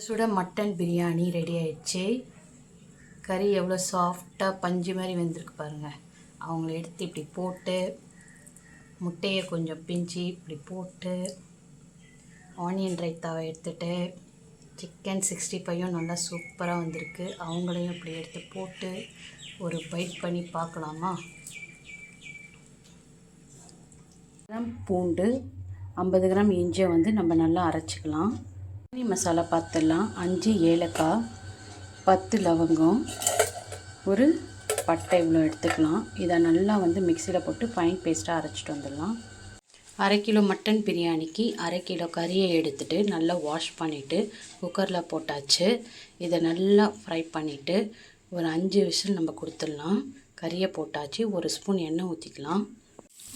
சுட mutton biryani ready ஆயிடுச்சு. கறி எவ்வளோ சாஃப்டாக பஞ்சு மாதிரி வெந்திருக்கு பாருங்கள். அவங்கள எடுத்து இப்படி போட்டு முட்டையை கொஞ்சம் பிஞ்சு இப்படி போட்டு ஆனியன் ரைத்தாவை எடுத்துகிட்டு சிக்கன் 65 நல்லா சூப்பராக வந்திருக்கு. அவங்களையும் இப்படி எடுத்து போட்டு ஒரு பைட் பண்ணி பார்க்கலாமா. பூண்டு 50 கிராம் இஞ்சியை நம்ம நல்லா அரைச்சிக்கலாம். பிரியாணி மசாலா பார்த்துடலாம். 5 ஏலக்காய், 10 லவங்கம், ஒரு பட்டை இவ்வளோ எடுத்துக்கலாம். இதை நல்லா மிக்சியில் போட்டு ஃபைன் பேஸ்ட்டாக அரைச்சிட்டு வந்துடலாம். 1/2 கிலோ மட்டன் பிரியாணிக்கு 1/2 கிலோ கறியை எடுத்துகிட்டு நல்லா வாஷ் பண்ணிவிட்டு குக்கரில் போட்டாச்சு. இதை நல்லா ஃப்ரை பண்ணிவிட்டு ஒரு 5 விசில் நம்ம கொடுத்துடலாம். கறியை போட்டாச்சு. 1 ஸ்பூன் எண்ணெய் ஊற்றிக்கலாம்.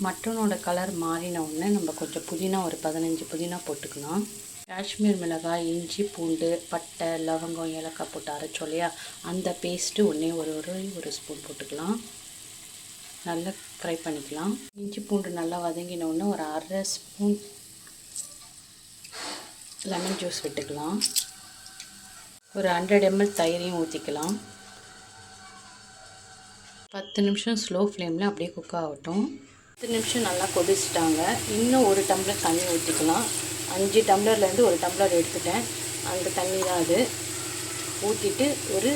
மட்டனோட கலர் மாறின உடனே நம்ம கொஞ்சம் புதினா, ஒரு 15 புதினா போட்டுக்கலாம். காஷ்மீர் மிளகாய், இஞ்சி, பூண்டு, பட்டை, லவங்கம், ஏலக்காய் போட்டு அரைச்சோம் இல்லையா, அந்த பேஸ்ட்டு ஒரு ஸ்பூன் போட்டுக்கலாம். நல்லா ஃப்ரை பண்ணிக்கலாம். இஞ்சி பூண்டு நல்லா வதங்கின உடனே ஒரு 1/2 ஸ்பூன் லெமன் ஜூஸ் விட்டுக்கலாம். ஒரு 100 ml தயிரையும் ஊற்றிக்கலாம். 10 நிமிஷம் ஸ்லோ ஃப்ளேமில் அப்படியே குக் ஆகட்டும். 10 நிமிஷம் நல்லா கொதிச்சிட்டாங்க. இன்னும் 1 டம்ளர் தண்ணி ஊற்றிக்கலாம். 5 டம்ளர்லேருந்து 1 டம்ளர் எடுத்துட்டேன். அந்த தண்ணி தான் அது. ஊற்றிட்டு ஒரு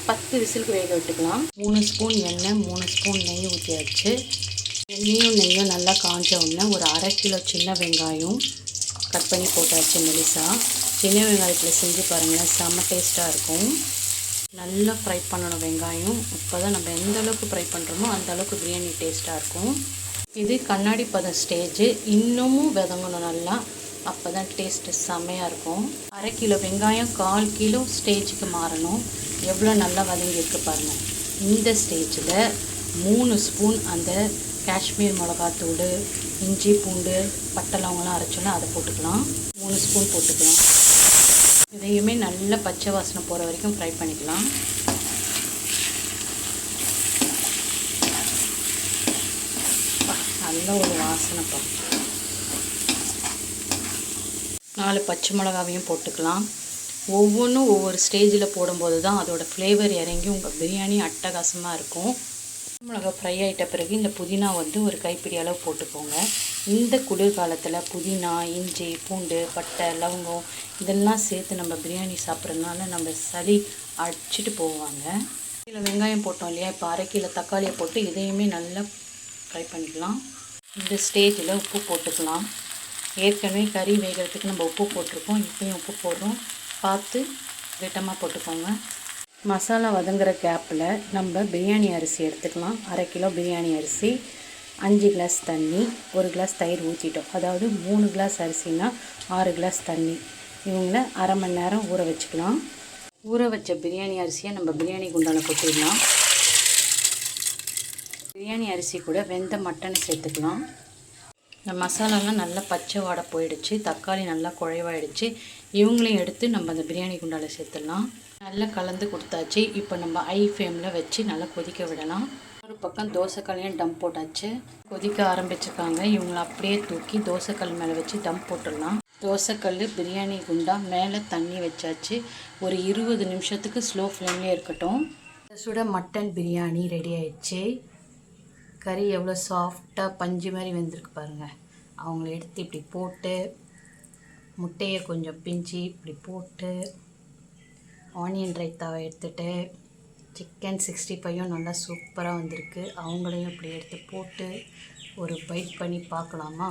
10 விசிலுக்கு வேக விட்டுக்கலாம். 3 ஸ்பூன் எண்ணெய், 3 ஸ்பூன் நெய் ஊற்றியாச்சு. நெய்யும் நல்லா காஞ்ச உடனே ஒரு 1/2 கிலோ சின்ன வெங்காயம் கட் பண்ணி போட்டாச்சு மெலிசா. சின்ன வெங்காயத்தில் செஞ்சு பாருங்கள், செம்ம டேஸ்ட்டாக இருக்கும். நல்லா ஃப்ரை பண்ணணும் வெங்காயம். இப்போ தான் நம்ம எந்த அளவுக்கு ஃப்ரை பண்ணுறோமோ அந்த அளவுக்கு பிரியாணி டேஸ்ட்டாக இருக்கும். இது கண்ணாடி பதம் ஸ்டேஜு. இன்னமும் வதங்கணும் நல்லா, அப்போ தான் டேஸ்ட்டு செம்மையாக இருக்கும். 1/2 கிலோ வெங்காயம் 1/4 கிலோ ஸ்டேஜுக்கு மாறணும். எவ்வளோ நல்லா வதங்கியிருக்கு பாருங்கள். இந்த ஸ்டேஜில் 3 ஸ்பூன் அந்த காஷ்மீர் மிளகாத்தூள், இஞ்சி பூண்டு, பட்டை லவங்கெல்லாம் அரைச்சோன்னா அதை போட்டுக்கலாம். 3 ஸ்பூன் போட்டுக்கலாம். இதையுமே நல்லா பச்சை வாசனை போகிற வரைக்கும் ஃப்ரை பண்ணிக்கலாம். நல்ல ஒரு வாசனைப்பா. 4 பச்சை மிளகாவையும் போட்டுக்கலாம். ஒவ்வொன்றும் ஒவ்வொரு ஸ்டேஜில் போடும்போது தான் அதோட ஃப்ளேவர் இறங்கி உங்கள் பிரியாணி அட்டகாசமாக இருக்கும். மிளகா ஃப்ரை ஆகிட்ட பிறகு இந்த புதினா ஒரு கைப்பிடி அளவு போட்டுக்கோங்க. இந்த குளிர்காலத்தில் புதினா, இஞ்சி, பூண்டு, பட்டை, லவங்கம் இதெல்லாம் சேர்த்து நம்ம பிரியாணி சாப்பிட்றதுனால நம்ம சளி அடிச்சிட்டு போவாங்க. கிலோ வெங்காயம் போட்டோம் இல்லையா, இப்போ 1/2 கிலோ தக்காளியை போட்டு இதையுமே நல்லா ஃப்ரை பண்ணிக்கலாம். இந்த ஸ்டேஜில் உப்பு போட்டுக்கலாம். ஏற்கனவே கறி வேகிறதுக்கு நம்ம உப்பு போட்டிருக்கோம். இப்போயும் உப்பு போடுறோம், பார்த்து திட்டமாக போட்டுக்கோங்க. மசாலா வதங்குற கேப்பில் நம்ம பிரியாணி அரிசி எடுத்துக்கலாம். 1/2 கிலோ பிரியாணி அரிசி, 5 கிளாஸ் தண்ணி, 1 கிளாஸ் தயிர் ஊற்றிட்டோம். அதாவது 3 கிளாஸ் அரிசினா 6 கிளாஸ் தண்ணி. இவங்கள அரை மணி நேரம் ஊற வச்சுக்கலாம். ஊற வச்ச பிரியாணி அரிசியை நம்ம பிரியாணி குண்டான கொட்டிடலாம். பிரியாணி அரிசி கூட வெந்த மட்டனை சேர்த்துக்கலாம். இந்த மசாலாலாம் நல்லா பச்சை வாடை போயிடுச்சு. தக்காளி நல்லா குழைவாயிடுச்சு. இவங்களையும் எடுத்து நம்ம அந்த பிரியாணி குண்டால சேர்த்துடலாம். நல்லா கலந்து கொடுத்தாச்சு. இப்போ நம்ம ஹை ஃப்ளேமில் வச்சு நல்லா கொதிக்க விடலாம். ஒரு பக்கம் தோசைக்கல்லையும் டம் போட்டாச்சு. கொதிக்க ஆரம்பிச்சிருக்காங்க. இவங்களை அப்படியே தூக்கி தோசைக்கல் மேலே வச்சு டம் போட்டுடலாம். தோசைக்கல், பிரியாணி குண்டா மேலே தண்ணி வச்சாச்சு. ஒரு 20 நிமிஷத்துக்கு ஸ்லோ ஃப்ளேம்லேயே இருக்கட்டும். சுட மட்டன் பிரியாணி ரெடி ஆயிடுச்சு. கறி எவ்வளோ சாஃப்டாக பஞ்சு மாதிரி வெந்திருக்கு பாருங்கள். அவங்கள எடுத்து இப்படி போட்டு முட்டையை கொஞ்சம் பிஞ்சு இப்படி போட்டு ஆனியன் ரைத்தாவை எடுத்துகிட்டு சிக்கன் 65 நல்லா சூப்பராக வந்திருக்கு. அவங்களையும் இப்படி எடுத்து போட்டு ஒரு பைட் பண்ணி பார்க்கலாமா.